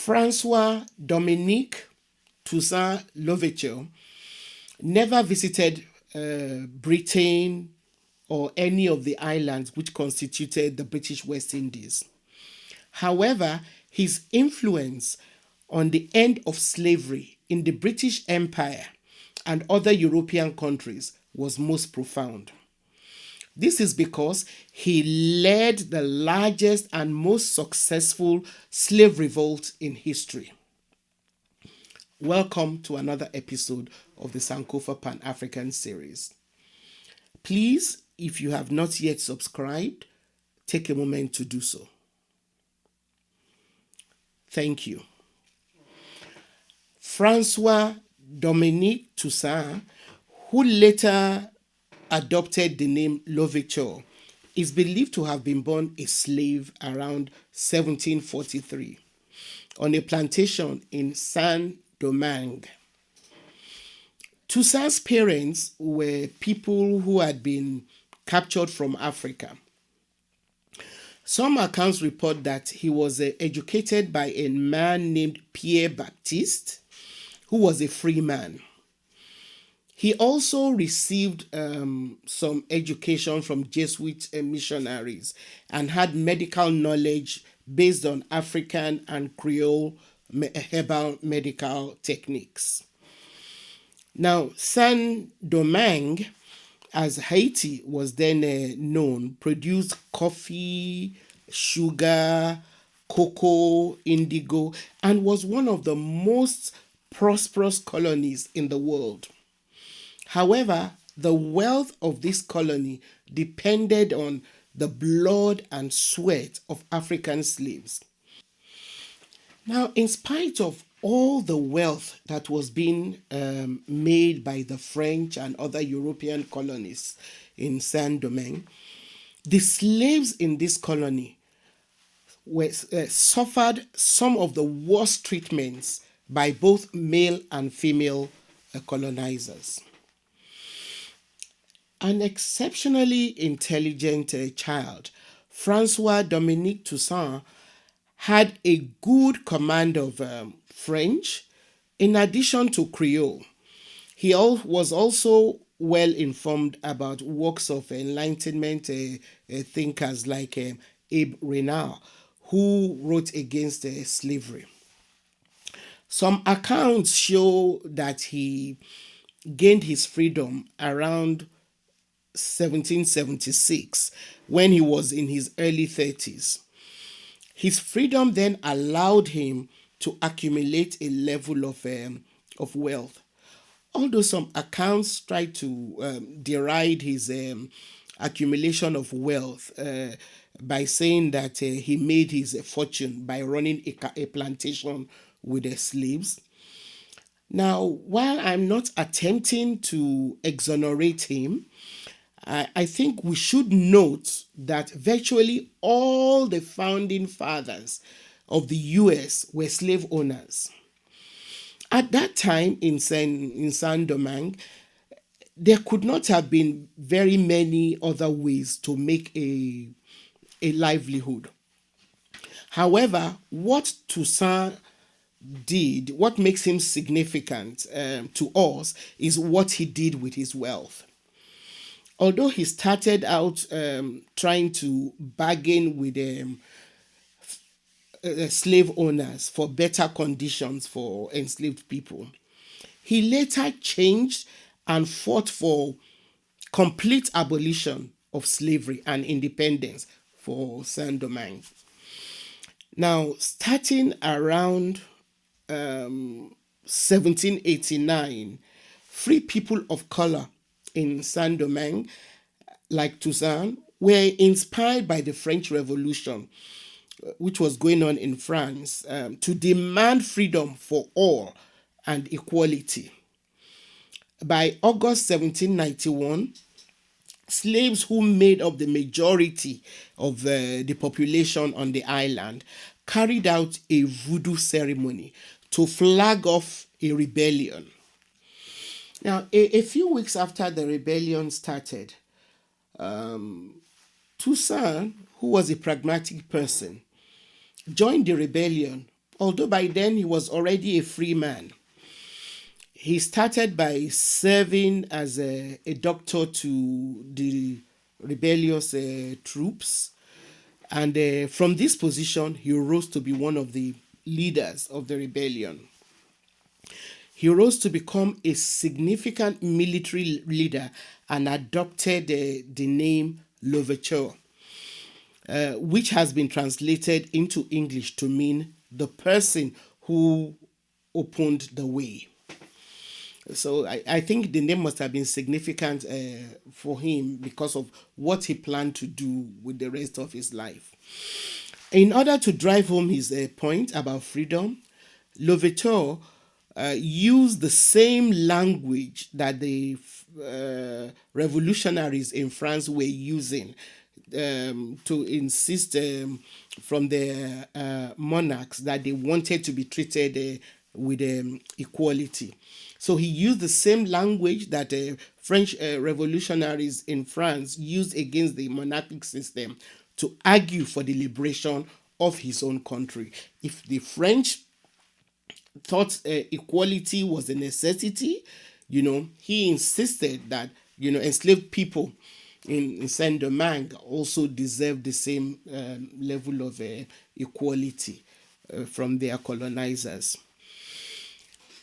François Dominique Toussaint L'Ouverture never visited Britain or any of the islands which constituted the British West Indies. However, his influence on the end of slavery in the British Empire and other European countries was most profound. This is because he led the largest and most successful slave revolt in history. Welcome to another episode of the Sankofa Pan-African series. Please, if you have not yet subscribed, take a moment to do so. Thank you. François Dominique Toussaint, who later adopted the name Louverture, is believed to have been born a slave around 1743 on a plantation in Saint-Domingue. Toussaint's parents were people who had been captured from Africa. Some accounts report that he was educated by a man named Pierre Baptiste, who was a free man. He also received some education from Jesuit missionaries and had medical knowledge based on African and Creole herbal medical techniques. Now, Saint-Domingue, as Haiti was then known, produced coffee, sugar, cocoa, indigo, and was one of the most prosperous colonies in the world. However, the wealth of this colony depended on the blood and sweat of African slaves. Now, in spite of all the wealth that was being made by the French and other European colonies in Saint-Domingue, the slaves in this colony suffered some of the worst treatments by both male and female colonizers. An exceptionally intelligent child, François Dominique Toussaint had a good command of French in addition to Creole. He was also well informed about works of Enlightenment thinkers like Abe Renard, who wrote against slavery. Some accounts show that he gained his freedom around 1776 when he was in his early 30s. His freedom then allowed him to accumulate a level of wealth. Although some accounts try to deride his accumulation of wealth by saying that he made his fortune by running a plantation with the slaves. Now, while I'm not attempting to exonerate him, I think we should note that virtually all the founding fathers of the U.S. were slave owners. At that time in Saint-Domingue, there could not have been very many other ways to make a livelihood. However, what Toussaint did, what makes him significant to us, is what he did with his wealth. Although he started out trying to bargain with slave owners for better conditions for enslaved people, he later changed and fought for complete abolition of slavery and independence for Saint-Domingue. Now, starting around 1789, free people of color in Saint-Domingue, like Toussaint, were inspired by the French Revolution, which was going on in France, to demand freedom for all and equality. By August 1791, slaves who made up the majority of the population on the island carried out a voodoo ceremony to flag off a rebellion. Now, a few weeks after the rebellion started, Toussaint, who was a pragmatic person, joined the rebellion although by then he was already a free man. He started by serving as a doctor to the rebellious troops. And from this position, he rose to be one of the leaders of the rebellion. He rose to become a significant military leader and adopted the name Louverture, which has been translated into English to mean the person who opened the way. So I think the name must have been significant for him because of what he planned to do with the rest of his life. In order to drive home his point about freedom, Louverture used the same language that the revolutionaries in France were using to insist from the monarchs that they wanted to be treated with equality. So he used the same language that French revolutionaries in France used against the monarchic system to argue for the liberation of his own country. If the French thought equality was a necessity, he insisted that, enslaved people in Saint Domingue also deserved the same level of equality from their colonizers.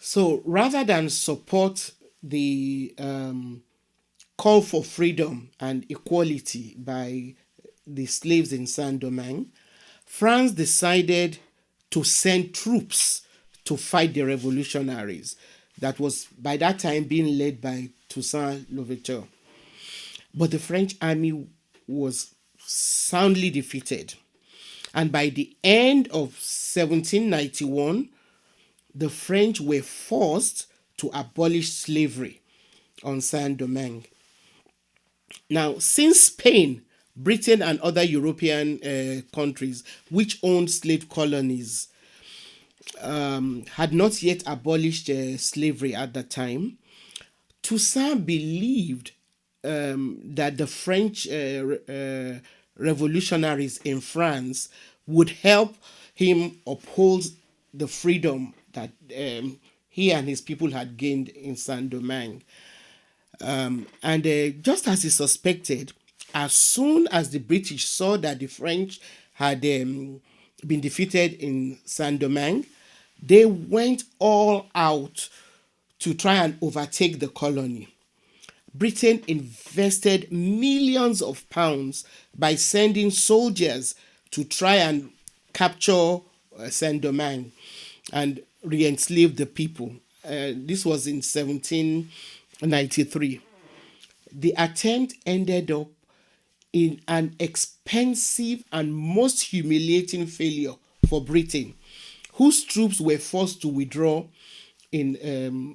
So rather than support the call for freedom and equality by the slaves in Saint Domingue, France decided to send troops to fight the revolutionaries that was by that time being led by Toussaint Louverture. But the French army was soundly defeated. And by the end of 1791, the French were forced to abolish slavery on Saint Domingue. Now, since Spain, Britain, and other European countries which owned slave colonies had not yet abolished slavery at that time, Toussaint believed that the French revolutionaries in France would help him uphold the freedom that he and his people had gained in Saint Domingue. And just as he suspected, as soon as the British saw that the French had been defeated in Saint Domingue, they went all out to try and overtake the colony. Britain invested millions of pounds by sending soldiers to try and capture Saint Domingue and re-enslave the people. This was in 1793. The attempt ended up in an expensive and most humiliating failure for Britain, whose troops were forced to withdraw in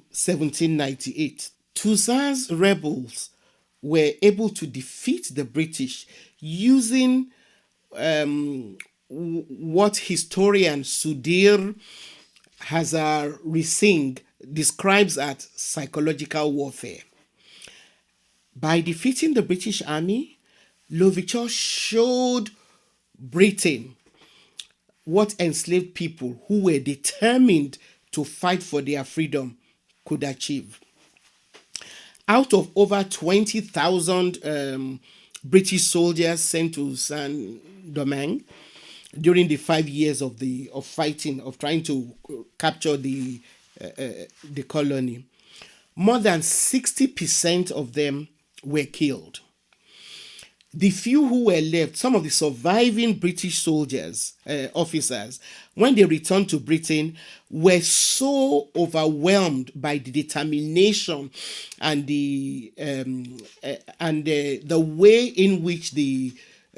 1798. Toussaint's rebels were able to defeat the British using what historian Sudir Hazar Rising describes as psychological warfare. By defeating the British army, Louverture showed Britain what enslaved people who were determined to fight for their freedom could achieve. Out of over 20,000 British soldiers sent to Saint Domingue during the 5 years of fighting, of trying to capture the colony, more than 60% of them were killed. The few who were left, some of the surviving British soldiers, officers, when they returned to Britain, were so overwhelmed by the determination and the way in which the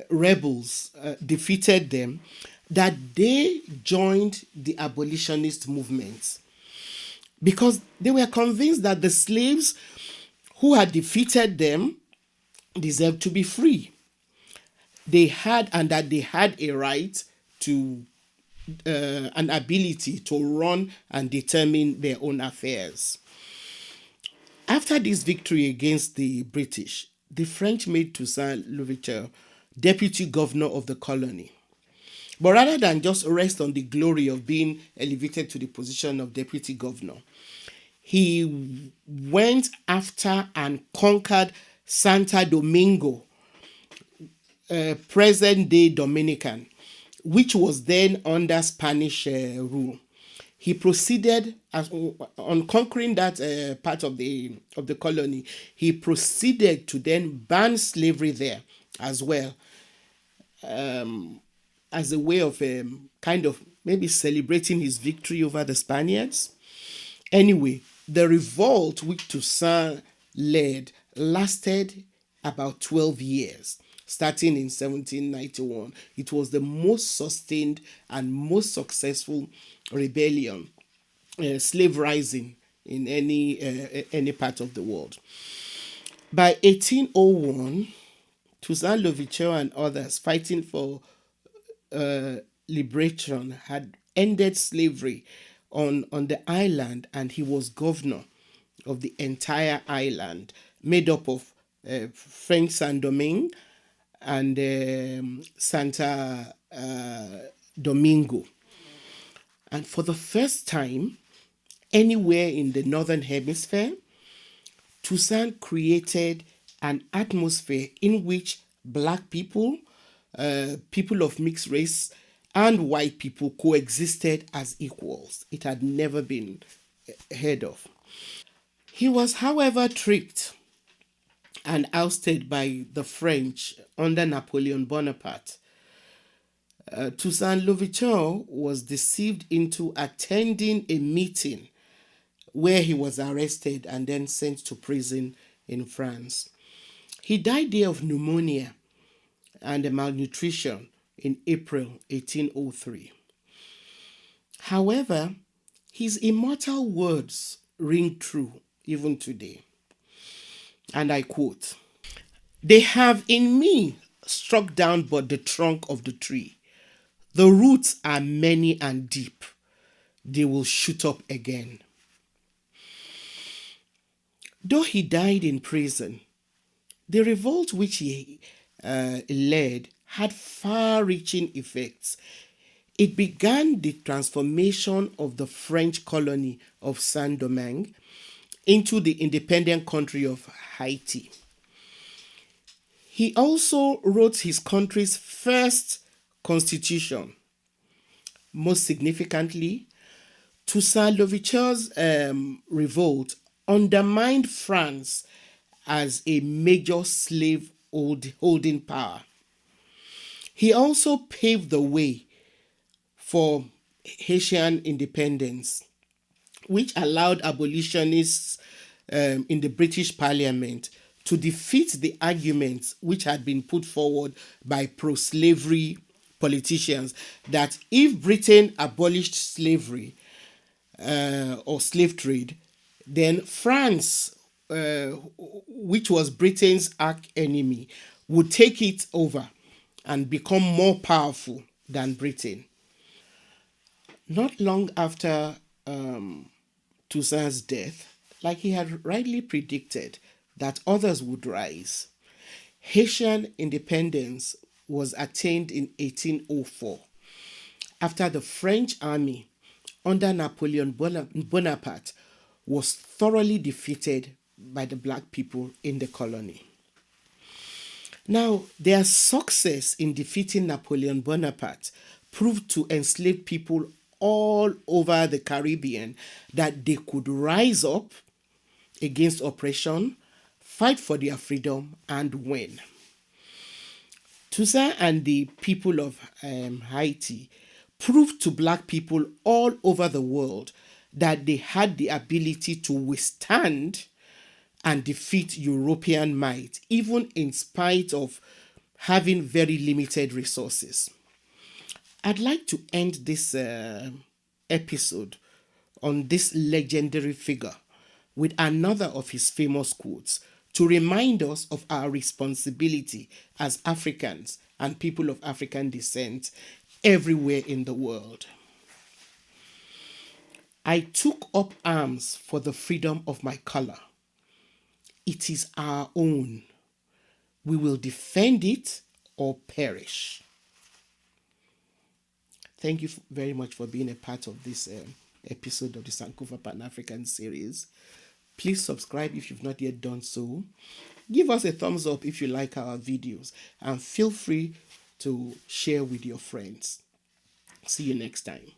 rebels defeated them, that they joined the abolitionist movement because they were convinced that the slaves who had defeated them deserved to be free. They had a right to an ability to run and determine their own affairs. After this victory against the British, the French made Toussaint Louverture deputy governor of the colony. But rather than just rest on the glory of being elevated to the position of deputy governor, he went after and conquered Santo Domingo, present day Dominican, which was then under Spanish rule. He proceeded on conquering that part of the colony. He proceeded to then ban slavery there as well, as a way of kind of maybe celebrating his victory over the Spaniards. Anyway, the revolt which Toussaint led lasted about 12 years, starting in 1791. It was the most sustained and most successful rebellion, slave rising in any part of the world. By 1801, Toussaint Louverture and others fighting for liberation had ended slavery on the island, and he was governor of the entire island, made up of French Saint Domingue and Santa Domingo. And for the first time anywhere in the northern hemisphere, Toussaint created an atmosphere in which black people, people of mixed race, and white people coexisted as equals. It had never been heard of. He was, however, tricked and ousted by the French under Napoleon Bonaparte. Toussaint Louverture was deceived into attending a meeting where he was arrested and then sent to prison in France. He died there of pneumonia and malnutrition in April 1803. However, his immortal words ring true even today. And I quote, "They have in me struck down but the trunk of the tree. The roots are many and deep. They will shoot up again." Though he died in prison, the revolt which he led had far reaching effects. It began the transformation of the French colony of Saint Domingue into the independent country of Haiti. He also wrote his country's first constitution. Most significantly, Toussaint Louverture's revolt undermined France as a major slave holding power. He also paved the way for Haitian independence, which allowed abolitionists in the British Parliament to defeat the arguments which had been put forward by pro-slavery politicians that if Britain abolished slavery or slave trade, then France, which was Britain's arch enemy, would take it over and become more powerful than Britain. Not long after Toussaint's death, like he had rightly predicted that others would rise, Haitian independence was attained in 1804 after the French army under Napoleon Bonaparte was thoroughly defeated by the black people in the colony. Now, their success in defeating Napoleon Bonaparte proved to enslaved people all over the Caribbean that they could rise up against oppression, fight for their freedom, and win. Toussaint and the people of Haiti proved to black people all over the world that they had the ability to withstand and defeat European might, even in spite of having very limited resources. I'd like to end this episode on this legendary figure with another of his famous quotes to remind us of our responsibility as Africans and people of African descent everywhere in the world. "I took up arms for the freedom of my color. It is our own. We will defend it or perish." Thank you very much for being a part of this episode of the Sankofa Pan African series. Please subscribe if you've not yet done so. Give us a thumbs up if you like our videos, and feel free to share with your friends. See you next time.